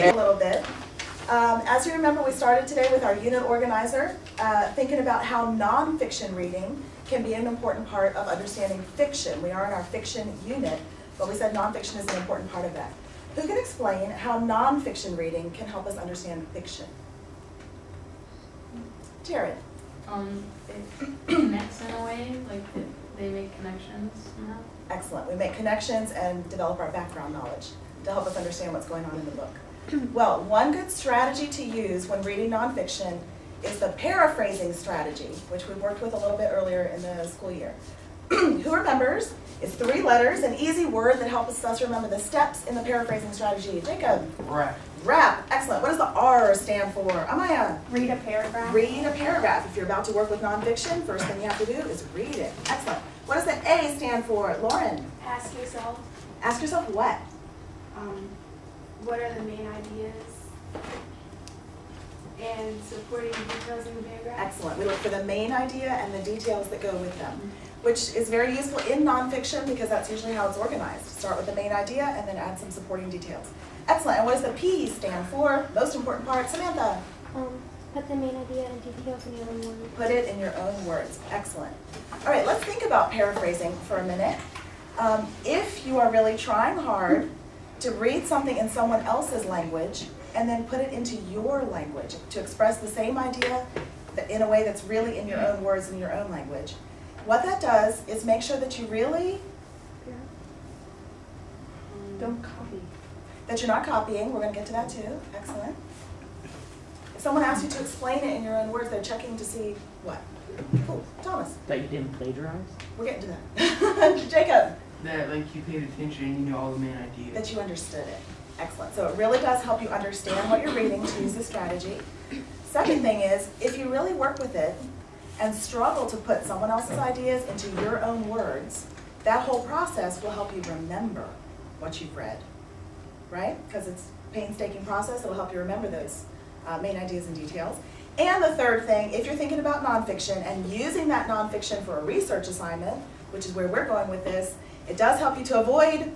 A little bit. As you remember, we started today with our unit organizer, thinking about how nonfiction reading can be an important part of understanding fiction. We are in our fiction unit, but we said nonfiction is an important part of that. Who can explain how nonfiction reading can help us understand fiction? Jared. It connects in a way, like they make connections somehow. Excellent. We make connections and develop our background knowledge to help us understand what's going on in the book. Well, one good strategy to use when reading nonfiction is the paraphrasing strategy, which we worked with a little bit earlier in the school year. Who remembers? It's 3 letters, an easy word that helps us remember the steps in the paraphrasing strategy. Jacob. Rap. Rap. Excellent. What does the R stand for? Amaya. Read a paragraph. Read a paragraph. If you're about to work with nonfiction, first thing you have to do is read it. Excellent. What does the A stand for? Lauren. Ask yourself, Ask yourself what? what are the main ideas and supporting details in the paragraph? Excellent. We look for the main idea and the details that go with them, which is very useful in nonfiction because that's usually how it's organized. Start with the main idea and then add some supporting details. Excellent. And what does the P stand for? Most important part. Samantha. Put the main idea and details in your own words. Put it in your own words. Excellent. All right, let's think about paraphrasing for a minute. If you are really trying hard to read something in someone else's language and then put it into your language to express the same idea in a way that's really in your own words in your own language, what that does is make sure that you really Don't copy. that you're not copying. We're going to get to that too. Excellent. If someone asks you to explain it in your own words, they're checking to see what? Cool. Thomas. That you didn't plagiarize? We're getting to that. Jacob. That like you paid attention and you know all the main ideas. That you understood it. Excellent. So it really does help you understand what you're reading to use this strategy. Second thing is, if you really work with it and struggle to put someone else's ideas into your own words, that whole process will help you remember what you've read, right? Because it's a painstaking process, it will help you remember those main ideas and details. And the third thing, if you're thinking about nonfiction and using that nonfiction for a research assignment, which is where we're going with this, it does help you to avoid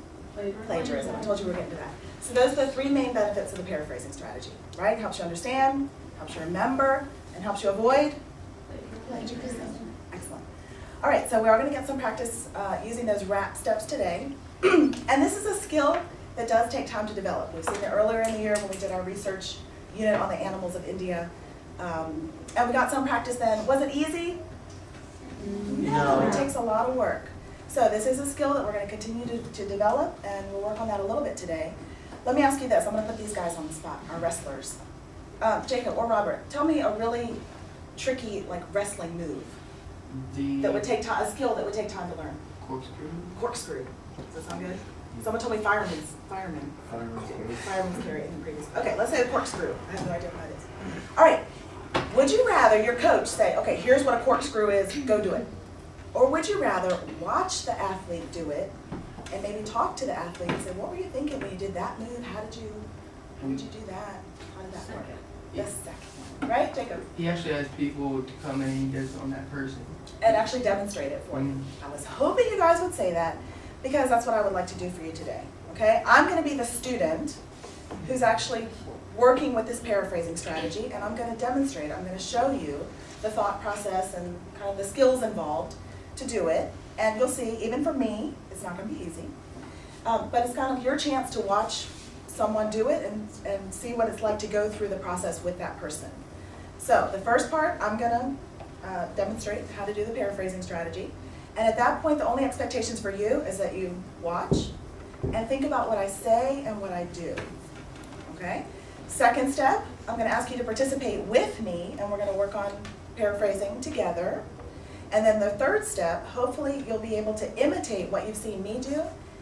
plagiarism. I told you we were getting to that. So those are the 3 main benefits of the paraphrasing strategy, right? Helps you understand, helps you remember, and helps you avoid plagiarism. Excellent. All right, so we are going to get some practice using those RAP steps today. And this is a skill that does take time to develop. We've seen it earlier in the year when we did our research unit on the animals of India. And we got some practice then. Was it easy? No. It takes a lot of work. So this is a skill that we're going to continue to develop, and we'll work on that a little bit today. Let me ask you this. I'm going to put these guys on the spot, our wrestlers. Jacob or Robert, tell me a really tricky wrestling move that would take time, a skill that would take time to learn. Corkscrew. Corkscrew. Does that sound good? Someone told me fireman. Fireman's carry in the previous. Okay, let's say a corkscrew. I have no idea what that is. All right. Would you rather your coach say, okay, here's what a corkscrew is, go do it? Or would you rather watch the athlete do it and maybe talk to the athlete and say, what were you thinking when you did that move? How did you do that? How did that work? The second one, right, Jacob? He actually has people to come in and he does it on that person. And actually demonstrate it for you. I was hoping you guys would say that because that's what I would like to do for you today, okay? I'm going to be the student who's actually working with this paraphrasing strategy, and I'm going to demonstrate. I'm going to show you the thought process and kind of the skills involved to do it. And you'll see, even for me, it's not going to be easy. But it's kind of your chance to watch someone do it and see what it's like to go through the process with that person. So the first part, I'm going to demonstrate how to do the paraphrasing strategy. And at that point, the only expectations for you is that you watch and think about what I say and what I do. Okay? Second step, I'm going to ask you to participate with me, and we're going to work on paraphrasing together. And then the third step, hopefully you'll be able to imitate what you've seen me do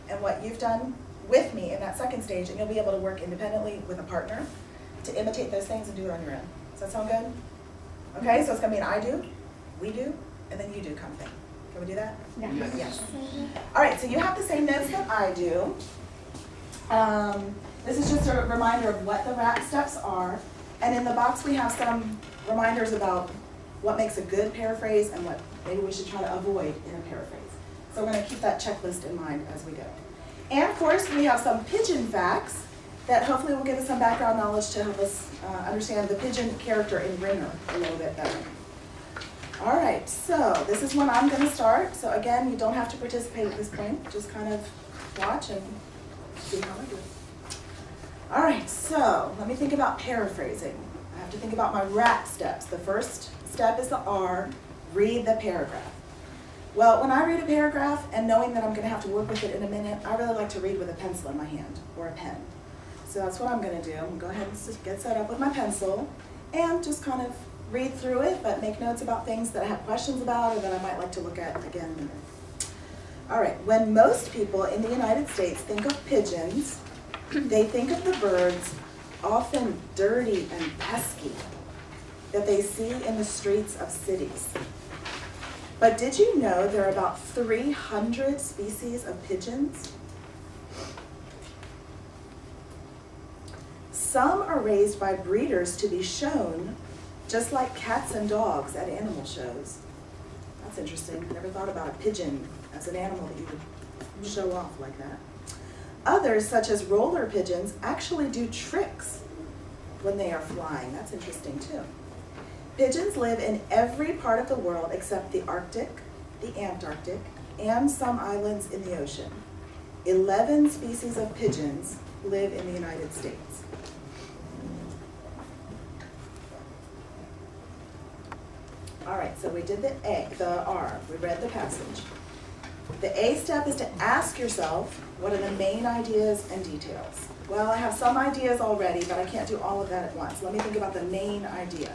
and what you've done with me in that second stage, and you'll be able to work independently with a partner to imitate those things and do it on your own. Does that sound good? Okay, so it's going to be an I do, we do, and then you do kind of thing. Can we do that? Yes. Yes. All right, so you have the same notes that I do. This is just a reminder of what the RAP steps are. And in the box we have some reminders about what makes a good paraphrase and what maybe we should try to avoid in a paraphrase. So we're going to keep that checklist in mind as we go. And of course we have some pigeon facts that hopefully will give us some background knowledge to help us understand the pigeon character in Ringer a little bit better. All right, so this is when I'm going to start. So again, you don't have to participate at this point. Just kind of watch and see how I do. All right, so let me think about paraphrasing. I have to think about my RAT steps. The first step is the R, read the paragraph. Well, when I read a paragraph and knowing that I'm going to have to work with it in a minute, I really like to read with a pencil in my hand or a pen. So that's what I'm going to do. I'm going to go ahead and get set up with my pencil and just kind of read through it, but make notes about things that I have questions about or that I might like to look at again in a minute. All right, when most people in the United States think of pigeons, they think of the birds, often dirty and pesky, that they see in the streets of cities. But did you know there are about 300 species of pigeons? Some are raised by breeders to be shown, just like cats and dogs at animal shows. That's interesting. I never thought about a pigeon as an animal that you would show off like that. Others, such as roller pigeons, actually do tricks when they are flying. That's interesting too. Pigeons live in every part of the world except the Arctic, the Antarctic, and some islands in the ocean. 11 species of pigeons live in the United States. All right, so we did the R, we read the passage. The A step is to ask yourself, what are the main ideas and details? Well, I have some ideas already, but I can't do all of that at once. Let me think about the main idea.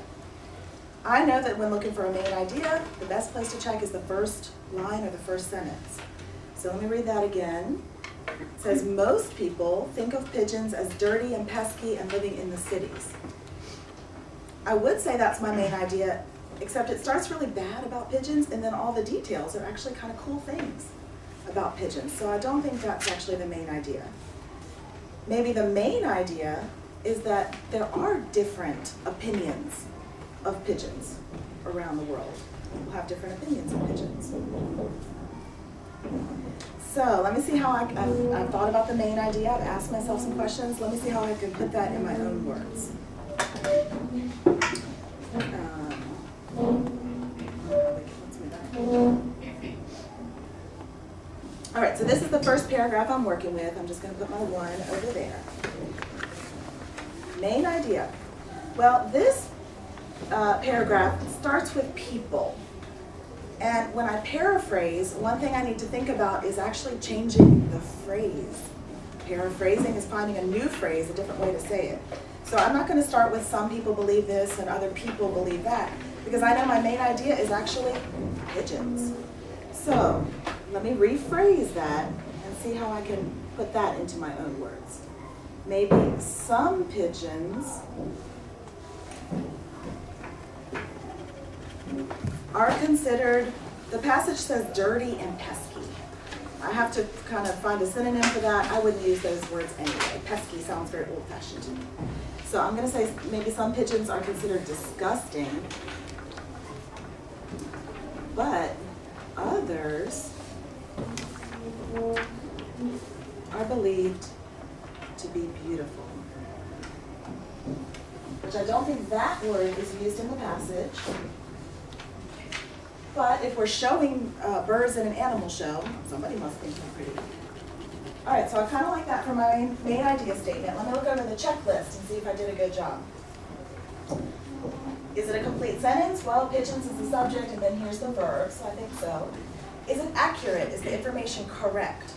I know that when looking for a main idea, the best place to check is the first line or the first sentence. So let me read that again. It says, most people think of pigeons as dirty and pesky and living in the cities. I would say that's my main idea, except it starts really bad about pigeons, and then all the details are actually kind of cool things about pigeons. So I don't think that's actually the main idea. Maybe the main idea is that there are different opinions of pigeons around the world. People have different opinions of pigeons. So let me see how I've thought about the main idea. I've asked myself some questions. Let me see how I can put that in my own words. All right, so this is the first paragraph I'm working with. I'm just going to put my one over there. Main idea. Well, this paragraph starts with people. And when I paraphrase, one thing I need to think about is actually changing the phrase. Paraphrasing is finding a new phrase, a different way to say it. So I'm not going to start with some people believe this and other people believe that, because I know my main idea is actually pigeons. So let me rephrase that and see how I can put that into my own words. Maybe some pigeons are considered, the passage says dirty and pesky. I have to kind of find a synonym for that. I wouldn't use those words anyway. Pesky sounds very old-fashioned to me. So I'm going to say maybe some pigeons are considered disgusting, but others are believed to be beautiful. Which I don't think that word is used in the passage. But if we're showing birds in an animal show, somebody must think they're pretty. All right, so I kind of like that for my main idea statement. Let me look over the checklist and see if I did a good job. Is it a complete sentence? Well, pigeons is the subject, and then here's the verb, so I think so. Is it accurate? Is the information correct?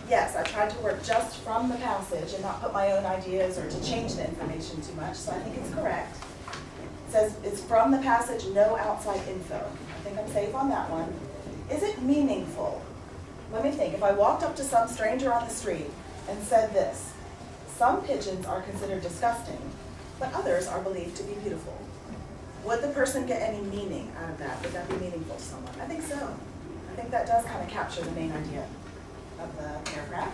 Yes, I tried to work just from the passage and not put my own ideas or to change the information too much, so I think it's correct. It says it's from the passage, no outside info. I think I'm safe on that one. Is it meaningful? Let me think. If I walked up to some stranger on the street and said this, some pigeons are considered disgusting, but others are believed to be beautiful. Would the person get any meaning out of that? Would that be meaningful to someone? I think so. I think that does kind of capture the main idea of the paragraph.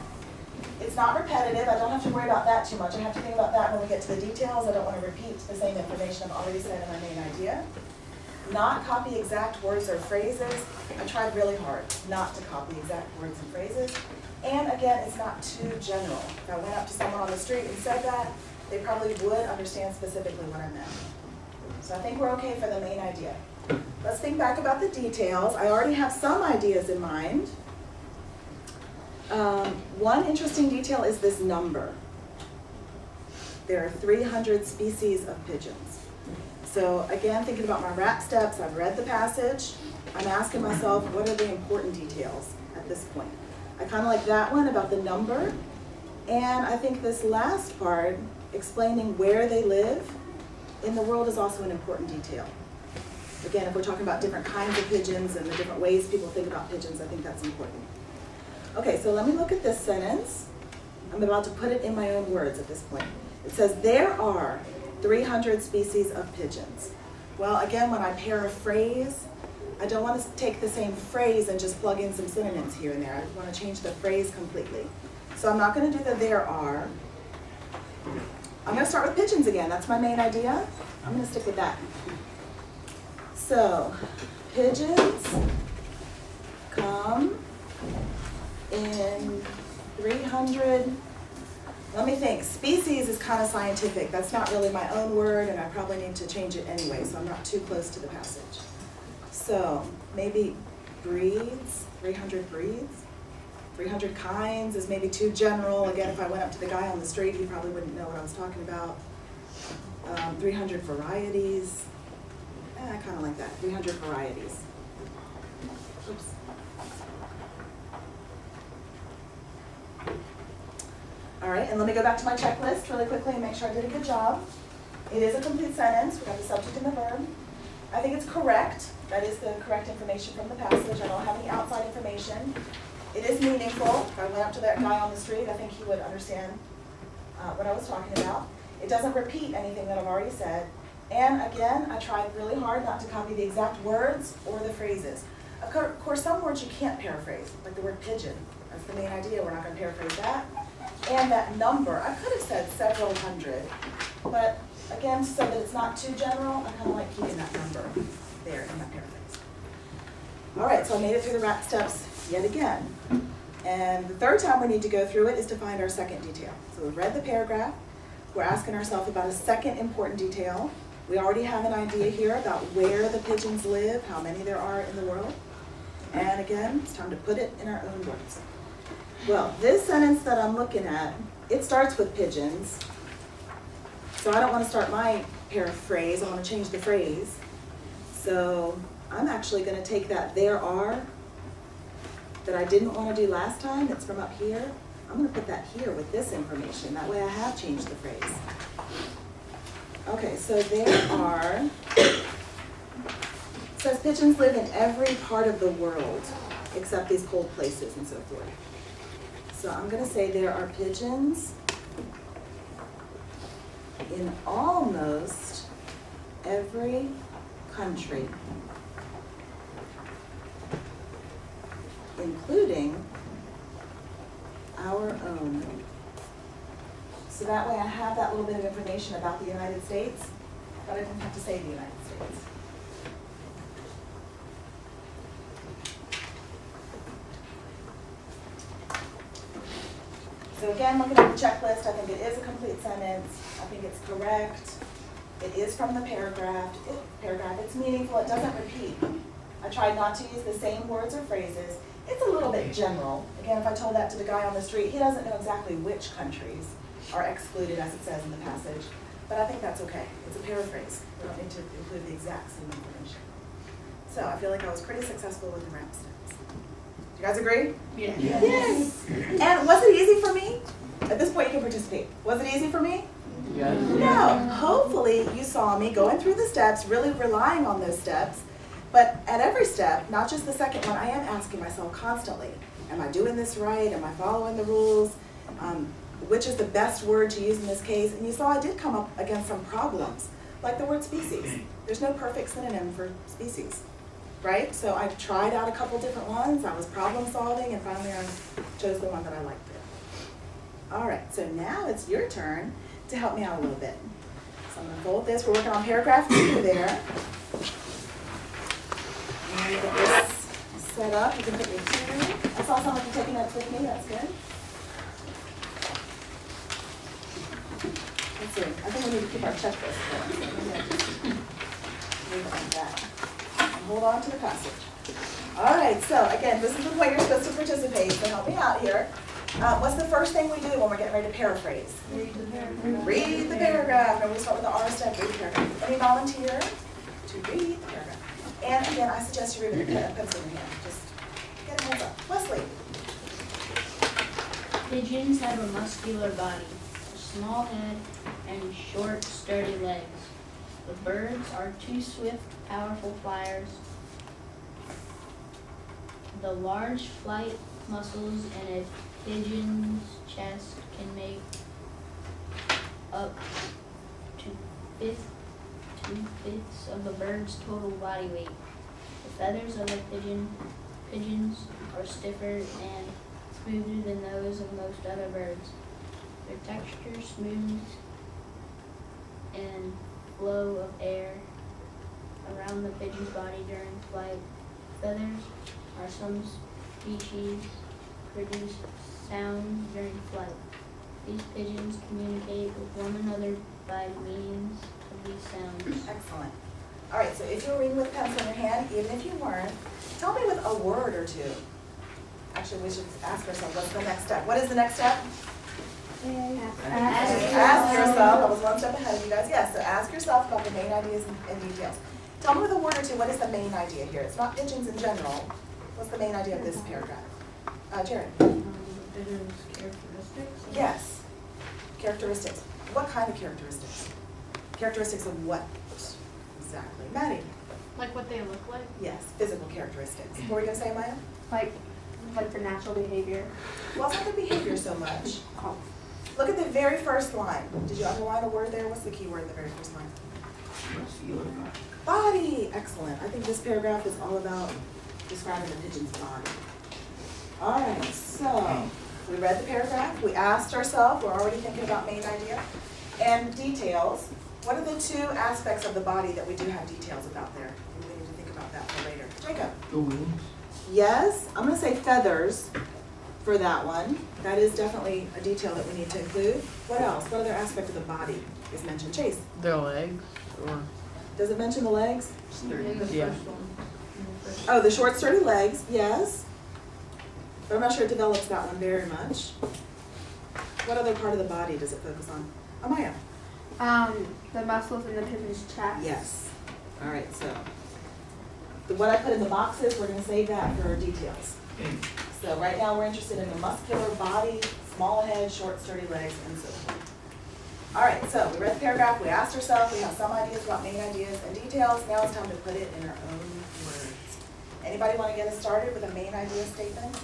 It's not repetitive. I don't have to worry about that too much. I have to think about that when we get to the details. I don't want to repeat the same information I've already said in my main idea. not copy exact words or phrases. I tried really hard not to copy exact words and phrases. And again, it's not too general. If I went up to someone on the street and said that, they probably would understand specifically what I meant. So I think we're okay for the main idea. Let's think back about the details. I already have some ideas in mind. One interesting detail is this number. There are 300 species of pigeons. So again, thinking about my rap steps, I've read the passage. I'm asking myself, what are the important details at this point? I kind of like that one about the number. And I think this last part, explaining where they live in the world, is also an important detail. Again, if we're talking about different kinds of pigeons and the different ways people think about pigeons, I think that's important. Okay, so let me look at this sentence. I'm about to put it in my own words at this point. It says, there are 300 species of pigeons. Well, again, when I paraphrase, I don't want to take the same phrase and just plug in some synonyms here and there. I want to change the phrase completely. So I'm not going to do the there are. I'm going to start with pigeons again. That's my main idea. I'm going to stick with that. So, pigeons come in 300, let me think, species is kind of scientific. That's not really my own word, and I probably need to change it anyway, so I'm not too close to the passage. So, maybe breeds, 300 breeds. 300 kinds is maybe too general. Again, if I went up to the guy on the street, he probably wouldn't know what I was talking about. 300 varieties. I kind of like that, 300 varieties. Oops. All right, and let me go back to my checklist really quickly and make sure I did a good job. It is a complete sentence. We got the subject and the verb. I think it's correct. That is the correct information from the passage. I don't have any outside information. It is meaningful. If I went up to that guy on the street, I think he would understand what I was talking about. It doesn't repeat anything that I've already said. And again, I tried really hard not to copy the exact words or the phrases. Of course, some words you can't paraphrase, like the word pigeon. That's the main idea. We're not going to paraphrase that. And that number, I could have said several hundred, but again, so that it's not too general, I kind of like keeping that number there in that paraphrase. All right, so I made it through the rap steps yet again. And the third time we need to go through it is to find our second detail. So we've read the paragraph. We're asking ourselves about a second important detail. We already have an idea here about where the pigeons live, how many there are in the world. And again, it's time to put it in our own words. Well, this sentence that I'm looking at, it starts with pigeons. So I don't want to start my paraphrase. I want to change the phrase. So I'm actually going to take that there are that I didn't want to do last time. It's from up here. I'm going to put that here with this information. That way I have changed the phrase. Okay, so there are, it says pigeons live in every part of the world except these cold places and so forth. So I'm going to say there are pigeons in almost every country, including our own. So that way I have that little bit of information about the United States, but I didn't have to say the United States. So again, looking at the checklist, I think it is a complete sentence. I think it's correct. It is from the paragraph. It's meaningful. It doesn't repeat. I tried not to use the same words or phrases. It's a little bit general. Again, if I told that to the guy on the street, he doesn't know exactly which countries are excluded, as it says in the passage. But I think that's okay. It's a paraphrase. We don't need to include the exact same information. So I feel like I was pretty successful with the rap steps. Do you guys agree? Yeah. Yes. And was it easy for me? At this point, you can participate. Was it easy for me? Yes. No. Hopefully, you saw me going through the steps, really relying on those steps. But at every step, not just the second one, I am asking myself constantly, am I doing this right? Am I following the rules? Which is the best word to use in this case? And you saw I did come up against some problems, like the word species. There's no perfect synonym for species, right? So I tried out a couple different ones. I was problem solving, and finally I chose the one that I liked there. All right, so now it's your turn to help me out a little bit. So I'm going to fold this. We're working on paragraph 2 there. And get this set up. You can put your two. I saw someone taking notes with me. That's good. Let's see. I think we need to keep our checklist going. So maybe I'll just leave it like that. And hold on to the passage. All right. So again, this is the way you're supposed to participate. So help me out here. What's the first thing we do when we're getting ready to paraphrase? Read the paragraph. Read the paragraph. And we start with the R step. Read the paragraph. Any volunteer to read the paragraph? And again, I suggest you read it with a pencil in your hand. Just get a hands up. Wesley. Pigeons have a muscular body, a small head, and short, sturdy legs. The birds are two swift, powerful flyers. The large flight muscles in a pigeon's chest can make up to two-fifths of a bird's total body weight. The feathers of pigeons are stiffer and smoother than those of most other birds. Their texture smooth and flow of air around the pigeon's body during flight. Feathers are some species produce sound during flight. These pigeons communicate with one another by means of these sounds. Excellent. All right, so if you're reading with a pencil in your hand, even if you weren't, tell me with a word or two. Actually, we should ask ourselves, what's the next step? What is the next step? Ask yourself. I was one step ahead of you guys. Yes, so ask yourself about the main ideas and details. Tell me with a word or two, what is the main idea here? It's not pigeons in general. What's the main idea of this paragraph? Jared? Pigeons' characteristics. Yes. Characteristics. What kind of characteristics? Characteristics of what exactly? Maddie? Like what they look like? Yes, physical characteristics. What were we going to say, Maya? Like the natural behavior. Well, it's not the behavior so much. Oh. Look at the very first line. Did you underline a word there? What's the key word in the very first line? Muscular body. Body. Excellent. I think this paragraph is all about describing the pigeon's body. All right, so we read the paragraph. We asked ourselves. We're already thinking about main idea. And details. What are the two aspects of the body that we do have details about there? We need to think about that for later. Jacob? The wings. Yes, I'm going to say feathers for that one. That is definitely a detail that we need to include. What else? What other aspect of the body is mentioned? Chase, Their legs, or does it mention the legs? In the Yeah. first one. In the first Oh, the short, sturdy legs, yes. But I'm not sure it develops that one very much. What other part of the body does it focus on? Amaya? The muscles in the pigeon's chest. Yes. All right, so what I put in the boxes, we're going to save that for details. So right now we're interested in the muscular body, small head, short, sturdy legs, and so forth. All right, so we read the paragraph, we asked ourselves, we have some ideas about main ideas and details. Now it's time to put it in our own words. Anybody want to get us started with a main idea statement?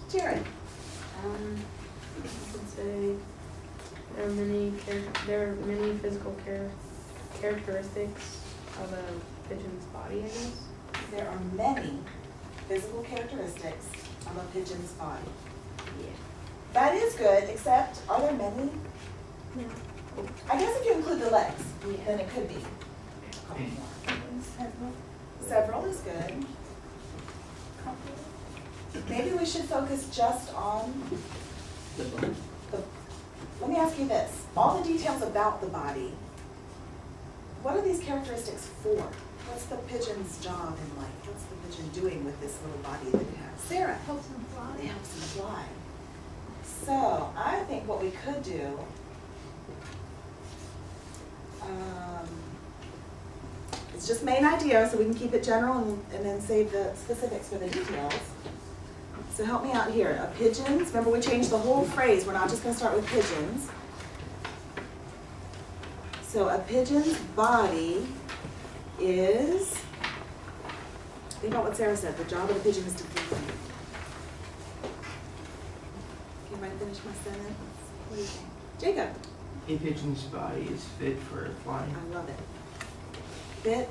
Jared? I would say there are many physical characteristics of a pigeon's body, I guess. There are many physical characteristics of a pigeon's body. Yeah. That is good, except are there many? No. I guess if you include the legs, Yeah. then it could be a couple more. Several. Several is good. Maybe we should focus just on The body. let me ask you this. All the details about the body, what are these characteristics for? What's the pigeon's job in life? What's the pigeon doing with this little body that it has? Sarah? Helps them fly. It helps them fly. So I think what we could do, it's just main idea, so we can keep it general and then save the specifics for the details. So help me out here. A pigeon's, remember we changed the whole phrase. We're not just going to start with pigeons. So a pigeon's body is, think about what Sarah said, the job of the pigeon is to fly. Can I finish my sentence? What do you think? Jacob? A pigeon's body is fit for flying. I love it. Fit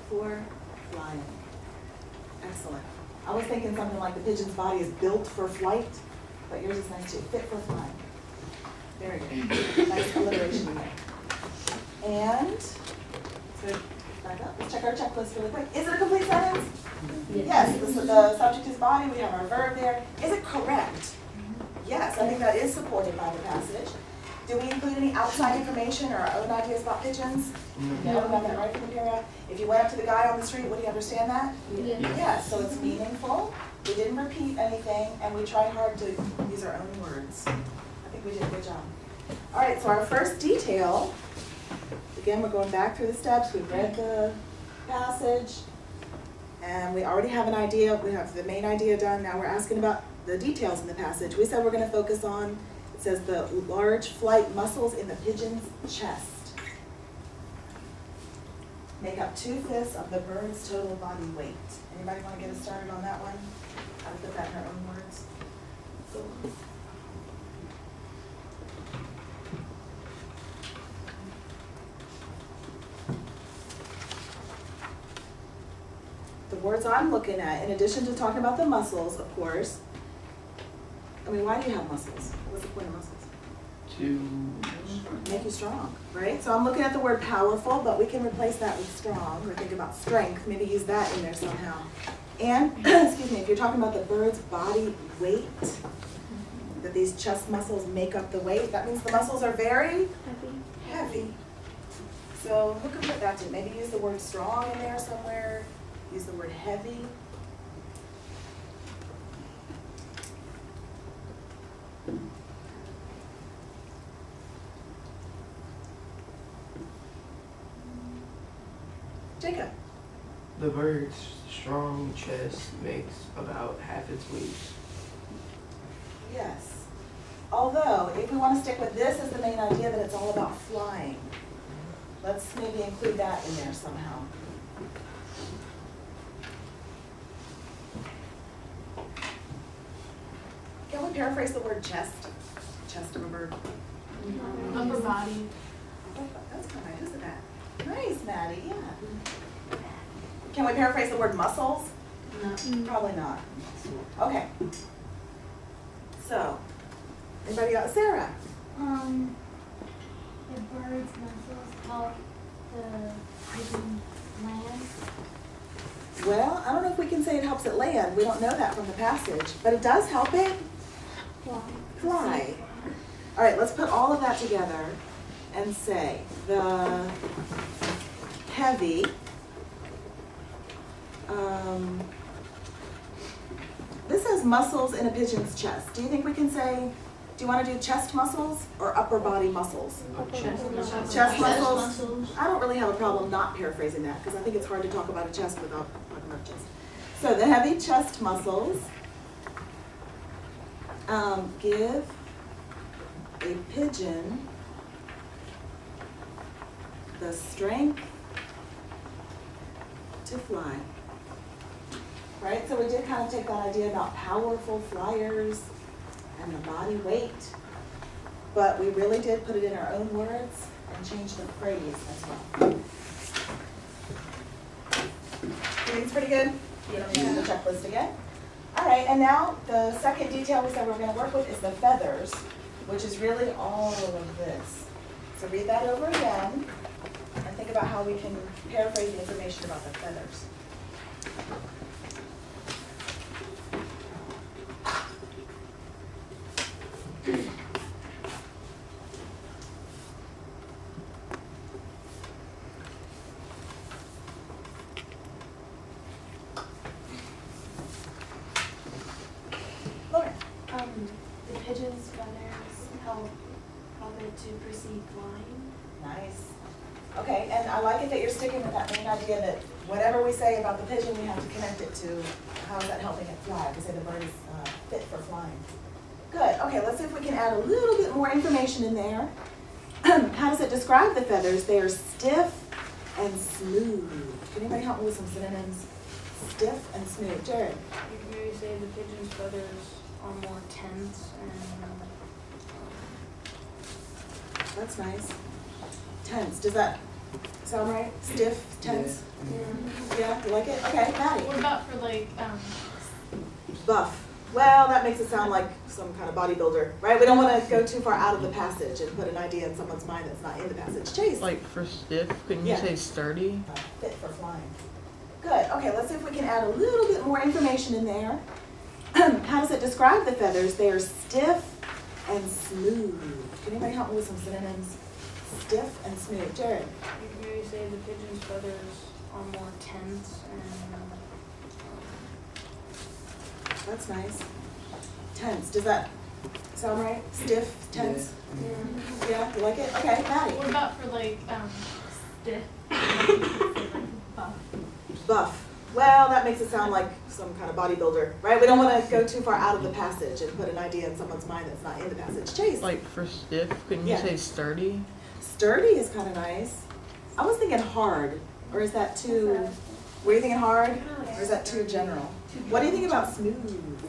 for flying. Excellent. I was thinking something like the pigeon's body is built for flight, but yours is nice too. Fit for flying. Very good. Nice alliteration in there. And, so back up, let's check our checklist really quick. Is it a complete sentence? Yes, the subject is body, we have our verb there. Is it correct? Yes, I think that is supported by the passage. Do we include any outside information or our own ideas about pigeons? No, we got that right from the paragraph. If you went up to the guy on the street, would he understand that? Yes, so it's meaningful. We didn't repeat anything, and we tried hard to use our own words. I think we did a good job. All right, so our first detail, again, we're going back through the steps. We've read the passage, and we already have an idea. We have the main idea done. Now we're asking about the details in the passage. We said we're going to focus on, it says, the large flight muscles in the pigeon's chest make up 2/5 of the bird's total body weight. Anybody want to get us started on that one? How to put that in our own words? The words I'm looking at, in addition to talking about the muscles, of course, I mean, why do you have muscles? What's the point of muscles? To Make you strong, right? So I'm looking at the word powerful, but we can replace that with strong, or think about strength, maybe use that in there somehow. And, excuse me, if you're talking about the bird's body weight, that these chest muscles make up the weight, that means the muscles are very heavy. So who could put that to? Maybe use the word strong in there somewhere, use the word heavy. Jacob. the bird's strong chest makes about half its weight. Yes. Although, if we want to stick with this as the main idea that it's all about flying, let's maybe include that in there somehow. Can we paraphrase the word chest? Chest of a bird. Upper body. That's kind of nice, isn't that? Nice, Maddie, yeah. Can we paraphrase the word muscles? No. Probably not. Okay. So, anybody else? Sarah? The bird's muscles help the pigeon land. Well, I don't know if we can say it helps it land. We don't know that from the passage, but it does help it fly. All right, let's put all of that together and say the heavy, this has muscles in a pigeon's chest. Do you think we can say, do you want to do chest muscles or upper body muscles? Chest muscles? I don't really have a problem not paraphrasing that because I think it's hard to talk about a chest without talking about a chest. So the heavy chest muscles give a pigeon the strength to fly. Right? So we did kind of take that idea about powerful flyers and the body weight, but we really did put it in our own words and change the phrase as well. You think it's pretty good? You don't need to do the checklist again. All right, and now the second detail we said we're going to work with is the feathers, which is really all of this. So read that over again and think about how we can paraphrase the information about the feathers. Lauren. The pigeon's feathers help it to proceed flying. Nice. Okay, and I like it that you're sticking with that main idea that whatever we say about the pigeon, we have to connect it to how is that helping it fly. We say the bird is fit for flying. Good. Okay, let's see if we can add a little bit more information in there. How does it describe the feathers? They are stiff and smooth. Can anybody help me with some synonyms? Stiff and smooth. Jared. You can maybe say the pigeon's feathers are more tense and That's nice. Tense. Does that sound right? Stiff, tense? Yeah, you like it? Okay, Maddie. what about for like Buff. Well, that makes it sound like some kind of bodybuilder, right? We don't want to go too far out of the passage and put an idea in someone's mind that's not in the passage. Chase. Like for stiff, couldn't you Yeah. say sturdy? Fit for flying. Good. Okay, let's see if we can add a little bit more information in there. How does it describe the feathers? They are stiff and smooth. Can anybody help me with some synonyms? Stiff and smooth. Jared. You can maybe say the pigeon's feathers are more tense and That's nice. Tense. Does that sound right? Stiff, tense? Yeah, you like it? Okay, Maddie. What about for like, stiff? Buff. Buff. Well, that makes it sound like some kind of bodybuilder, right? We don't want to go too far out of the passage and put an idea in someone's mind that's not in the passage. Chase. Like for stiff, couldn't you Yeah. say sturdy? Sturdy is kind of nice. I was thinking hard, or is that too, were you thinking hard, or is that too general? What do you think about smooth?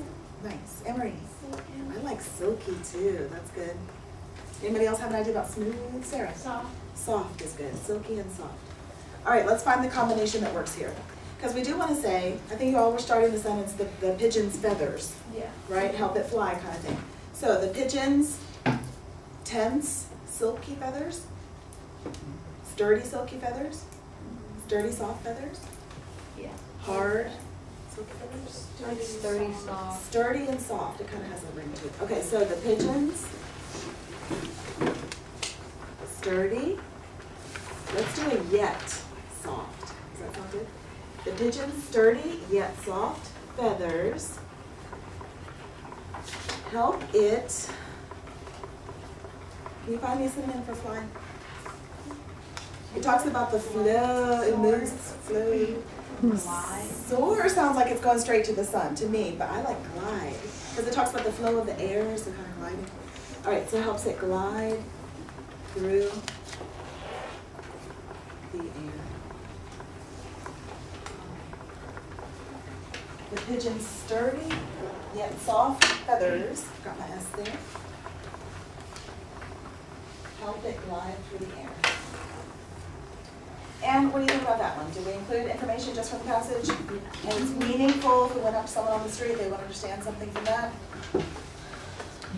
Nice. Emery. I like silky too, that's good. Anybody else have an idea about smooth? Sarah? Soft. Soft is good, silky and soft. All right, let's find the combination that works here. Because we do want to say, I think you all were starting the sentence, the pigeon's feathers, Yeah. right? Help it fly kind of thing. So the pigeon's tense, silky feathers, sturdy, silky feathers, sturdy, soft feathers, Yeah. hard, silky feathers, sturdy, soft. sturdy and soft. It kind of has a ring to it. Okay, so the pigeon's sturdy. Let's do a yet soft. Does that sound good? The pigeon's sturdy yet soft feathers help it. Can you find me a synonym for flying? It talks about the flow, it moves, flow. Soar sounds like it's going straight to the sun to me, but I like glide. Because it talks about the flow of the air, so kind of gliding. All right, so it helps it glide through the air. The pigeon's sturdy yet soft feathers, got my S there, help it glide through the air. And what do you think about that one? Do we include information just from the passage? And it's meaningful if we went up to someone on the street, they would understand something from that?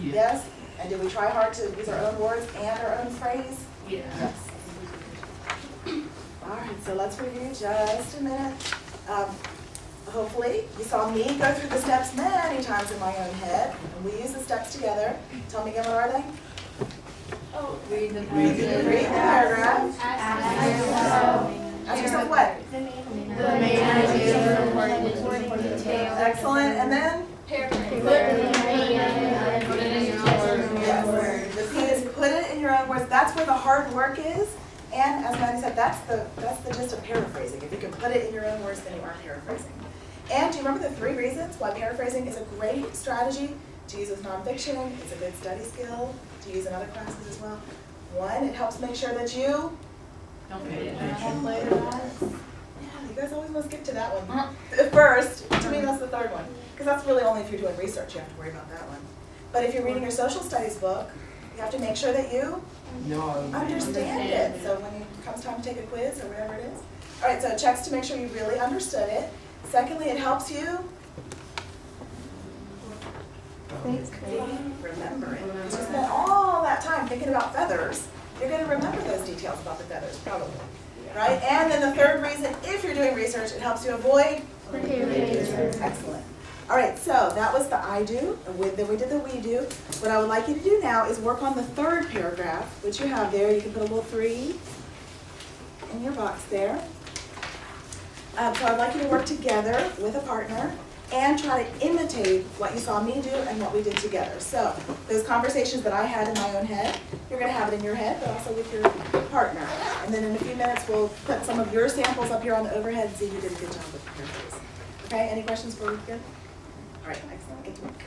Yes? And did we try hard to use our own words and our own phrase? Yes. All right, so let's review just a minute. Hopefully, you saw me go through the steps many times in my own head, and we use the steps together. Tell me again, what are they? Oh. Read the Read the paragraph. Ask yourself what? The main Excellent, and then? Yes. The P is put it in your own words. That's where the hard work is. And as Maddie said, that's the gist of paraphrasing. If you can put it in your own words, then you are paraphrasing. And do you remember the 3 reasons why paraphrasing is a great strategy to use with nonfiction? It's a good study skill to use in other classes as well. 1, it helps make sure that you Don't pay attention. Yeah, you guys always want to skip to that one first. To me, that's the 3rd one. Because that's really only if you're doing research, you have to worry about that one. But if you're reading your social studies book, you have to make sure that you No. understand it. So when it comes time to take a quiz or whatever it is. All right, so it checks to make sure you really understood it. Secondly, it helps you remember it. If you spent all that time thinking about feathers, you're going to remember those details about the feathers, probably. Right? And then the 3rd reason, if you're doing research, it helps you avoid Excellent. All right, so that was the I do, then we did the we do. What I would like you to do now is work on the 3rd paragraph, which you have there. You can put a little 3 in your box there. So I'd like you to work together with a partner and try to imitate what you saw me do and what we did together. So those conversations that I had in my own head, you're going to have it in your head, but also with your partner. And then in a few minutes, we'll put some of your samples up here on the overhead and see who did a good job with the paraphrase. Okay, any questions for you? Good? All right, excellent. Get to work.